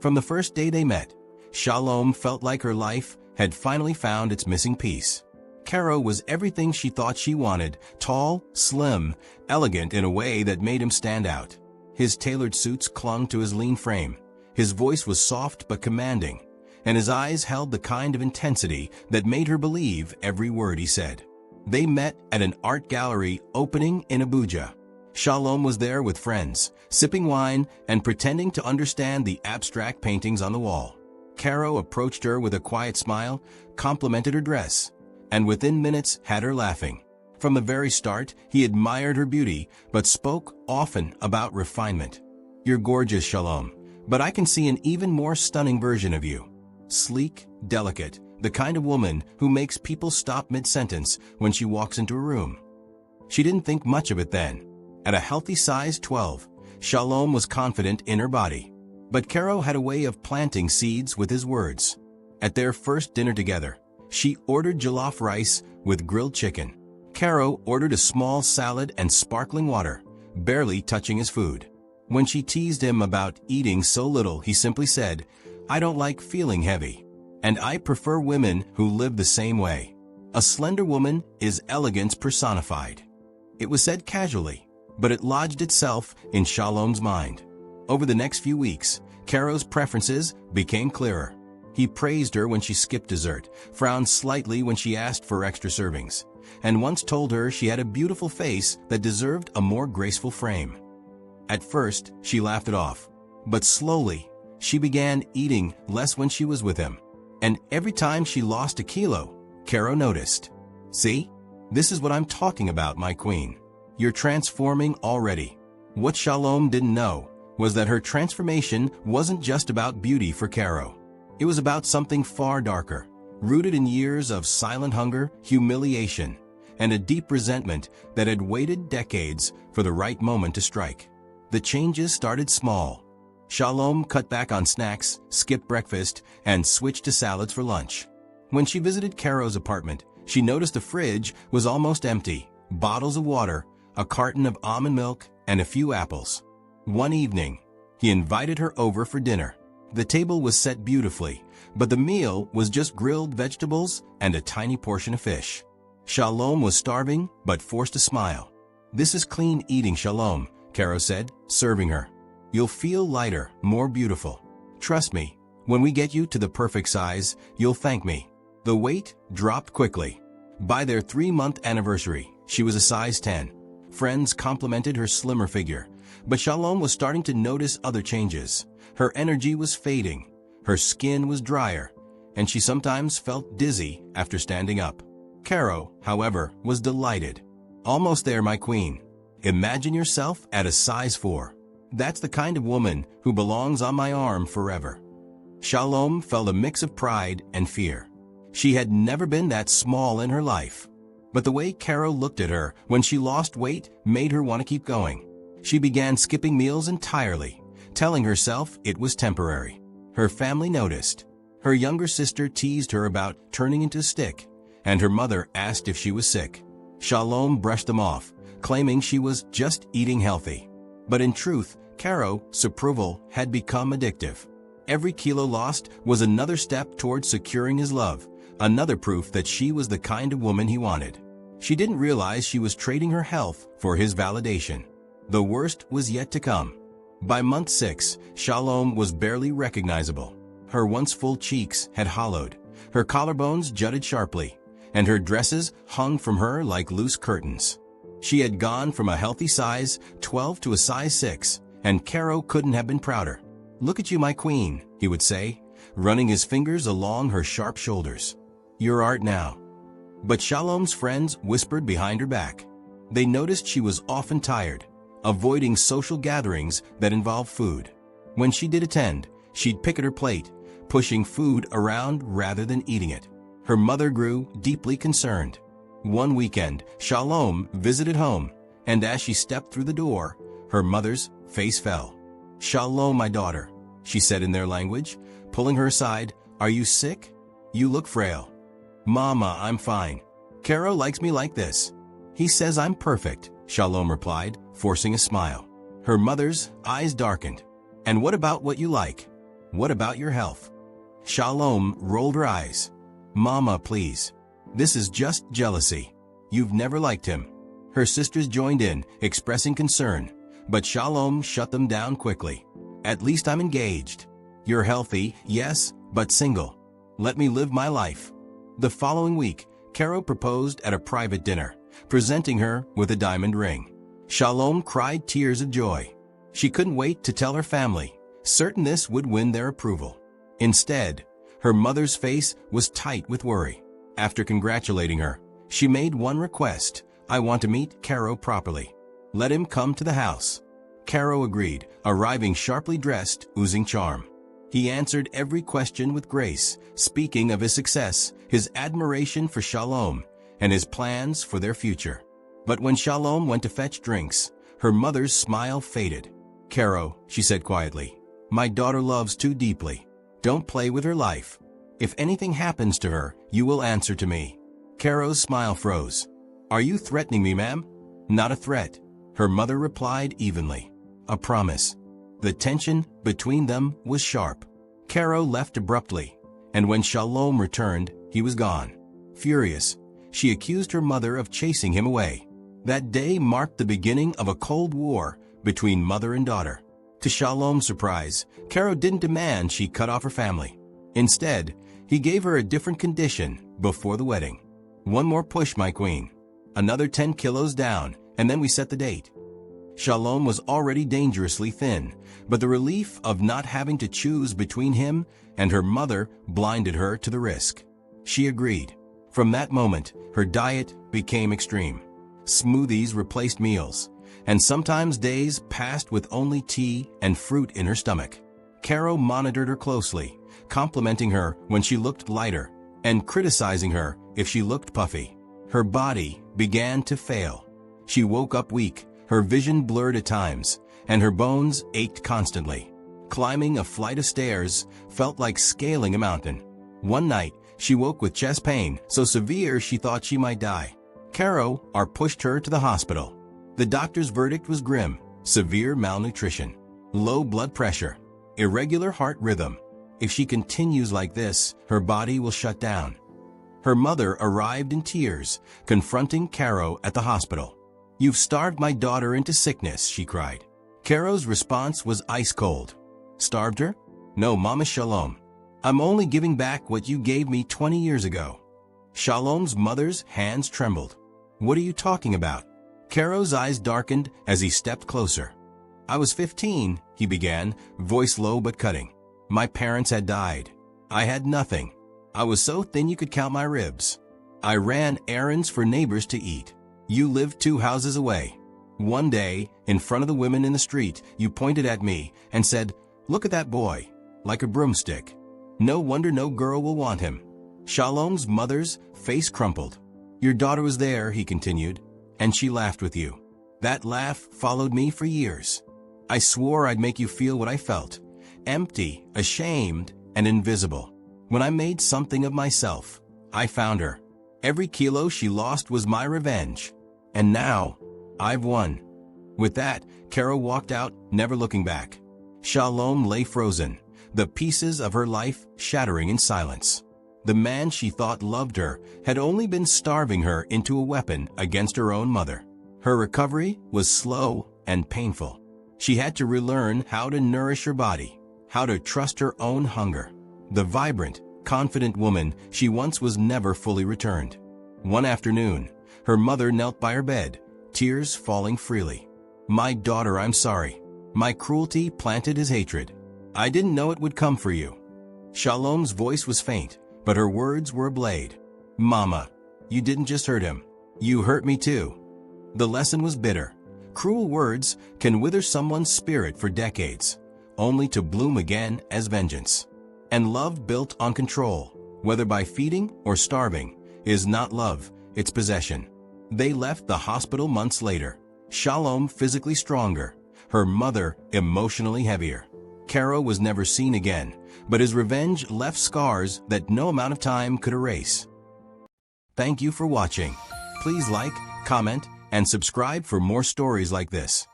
From the first day they met, Shalom felt like her life had finally found its missing piece. Caro was everything she thought she wanted: tall, slim, elegant in a way that made him stand out. His tailored suits clung to his lean frame. His voice was soft but commanding, and his eyes held the kind of intensity that made her believe every word he said. They met at an art gallery opening in Abuja. Shalom was there with friends, sipping wine and pretending to understand the abstract paintings on the wall. Caro approached her with a quiet smile, complimented her dress, and within minutes had her laughing. From the very start, he admired her beauty, but spoke often about refinement. "You're gorgeous, Shalom, but I can see an even more stunning version of you. Sleek, delicate, the kind of woman who makes people stop mid-sentence when she walks into a room." She didn't think much of it then. At a healthy size 12, Shalom was confident in her body. But Caro had a way of planting seeds with his words. At their first dinner together, she ordered jollof rice with grilled chicken. Caro ordered a small salad and sparkling water, barely touching his food. When she teased him about eating so little, he simply said, "I don't like feeling heavy, and I prefer women who live the same way." A slender woman is elegance personified. It was said casually, but it lodged itself in Shalom's mind. Over the next few weeks, Caro's preferences became clearer. He praised her when she skipped dessert, frowned slightly when she asked for extra servings, and once told her she had a beautiful face that deserved a more graceful frame. At first, she laughed it off, but slowly, she began eating less when she was with him. And every time she lost a kilo, Caro noticed. "See? This is what I'm talking about, my queen. You're transforming already." What Shalom didn't know was that her transformation wasn't just about beauty for Caro. It was about something far darker, rooted in years of silent hunger, humiliation, and a deep resentment that had waited decades for the right moment to strike. The changes started small. Shalom cut back on snacks, skipped breakfast, and switched to salads for lunch. When she visited Caro's apartment, she noticed the fridge was almost empty: bottles of water, a carton of almond milk, and a few apples. One evening, he invited her over for dinner. The table was set beautifully, but the meal was just grilled vegetables and a tiny portion of fish. Shalom was starving, but forced a smile. "This is clean eating, Shalom," Caro said, serving her. "You'll feel lighter, more beautiful. Trust me, when we get you to the perfect size, you'll thank me." The weight dropped quickly. By their 3-month anniversary, she was a size 10. Friends complimented her slimmer figure, but Shalom was starting to notice other changes. Her energy was fading, her skin was drier, and she sometimes felt dizzy after standing up. Caro, however, was delighted. "Almost there, my queen. Imagine yourself at a size 4. That's the kind of woman who belongs on my arm forever." Shalom felt a mix of pride and fear. She had never been that small in her life. But the way Caro looked at her when she lost weight made her want to keep going. She began skipping meals entirely, telling herself it was temporary. Her family noticed. Her younger sister teased her about turning into a stick, and her mother asked if she was sick. Shalom brushed them off, claiming she was just eating healthy. But in truth, Caro's approval had become addictive. Every kilo lost was another step towards securing his love, another proof that she was the kind of woman he wanted. She didn't realize she was trading her health for his validation. The worst was yet to come. By month 6, Shalom was barely recognizable. Her once full cheeks had hollowed, her collarbones jutted sharply, and her dresses hung from her like loose curtains. She had gone from a healthy size 12 to a size 6, and Caro couldn't have been prouder. "Look at you, my queen," he would say, running his fingers along her sharp shoulders. "You're art now." But Shalom's friends whispered behind her back. They noticed she was often tired, avoiding social gatherings that involved food. When she did attend, she'd pick at her plate, pushing food around rather than eating it. Her mother grew deeply concerned. One weekend, Shalom visited home, and as she stepped through the door, her mother's face fell. "Shalom, my daughter," she said in their language, pulling her aside. "Are you sick? You look frail." "Mama, I'm fine. Caro likes me like this. He says I'm perfect," Shalom replied, forcing a smile. Her mother's eyes darkened. "And what about what you like?" What about your health? Shalom rolled her eyes. Mama, please. This is just jealousy. You've never liked him. Her sisters joined in, expressing concern, but Shalom shut them down quickly. At least I'm engaged. You're healthy, yes, but single. Let me live my life. The following week, Caro proposed at a private dinner, presenting her with a diamond ring. Shalom cried tears of joy. She couldn't wait to tell her family, certain this would win their approval. Instead, her mother's face was tight with worry. After congratulating her, she made one request: I want to meet Caro properly. Let him come to the house. Caro agreed, arriving sharply dressed, oozing charm. He answered every question with grace, speaking of his success, his admiration for Shalom, and his plans for their future. But when Shalom went to fetch drinks, her mother's smile faded. Caro, she said quietly, my daughter loves too deeply. Don't play with her life. If anything happens to her, you will answer to me. Caro's smile froze. Are you threatening me, ma'am? Not a threat, her mother replied evenly. A promise. The tension between them was sharp. Caro left abruptly, and when Shalom returned, he was gone. Furious, she accused her mother of chasing him away. That day marked the beginning of a cold war between mother and daughter. To Shalom's surprise, Caro didn't demand she cut off her family. Instead, he gave her a different condition before the wedding. One more push, my queen. Another 10 kilos down, and then we set the date. Shalom was already dangerously thin, but the relief of not having to choose between him and her mother blinded her to the risk. She agreed. From that moment, her diet became extreme. Smoothies replaced meals, and sometimes days passed with only tea and fruit in her stomach. Caro monitored her closely, complimenting her when she looked lighter and criticizing her if she looked puffy. Her body began to fail. She woke up weak, her vision blurred at times, and her bones ached constantly. Climbing a flight of stairs felt like scaling a mountain. One night, she woke with chest pain so severe she thought she might die. Caro pushed her to the hospital. The doctor's verdict was grim: severe malnutrition, low blood pressure, irregular heart rhythm. If she continues like this, her body will shut down. Her mother arrived in tears, confronting Caro at the hospital. You've starved my daughter into sickness, she cried. Caro's response was ice cold. Starved her? No, Mama Shalom. I'm only giving back what you gave me 20 years ago. Shalom's mother's hands trembled. What are you talking about? Caro's eyes darkened as he stepped closer. I was 15, he began, voice low but cutting. My parents had died. I had nothing. I was so thin you could count my ribs. I ran errands for neighbors to eat. You lived 2 houses away. One day, in front of the women in the street, you pointed at me and said, "Look at that boy," like a broomstick. No wonder no girl will want him. Shalom's mother's face crumpled. Your daughter was there, he continued, and she laughed with you. That laugh followed me for years. I swore I'd make you feel what I felt, empty, ashamed, and invisible. When I made something of myself, I found her. Every kilo she lost was my revenge. And now, I've won. With that, Caro walked out, never looking back. Shalom lay frozen, the pieces of her life shattering in silence. The man she thought loved her had only been starving her into a weapon against her own mother. Her recovery was slow and painful. She had to relearn how to nourish her body, how to trust her own hunger. The vibrant, confident woman she once was never fully returned. One afternoon, her mother knelt by her bed, tears falling freely. My daughter, I'm sorry. My cruelty planted his hatred. I didn't know it would come for you. Shalom's voice was faint, but her words were a blade. Mama, you didn't just hurt him. You hurt me too. The lesson was bitter. Cruel words can wither someone's spirit for decades, only to bloom again as vengeance. And love built on control, whether by feeding or starving, is not love, it's possession. They left the hospital months later, Shalom physically stronger, her mother emotionally heavier. Caro was never seen again, but his revenge left scars that no amount of time could erase. Thank you for watching. Please like, comment, and subscribe for more stories like this.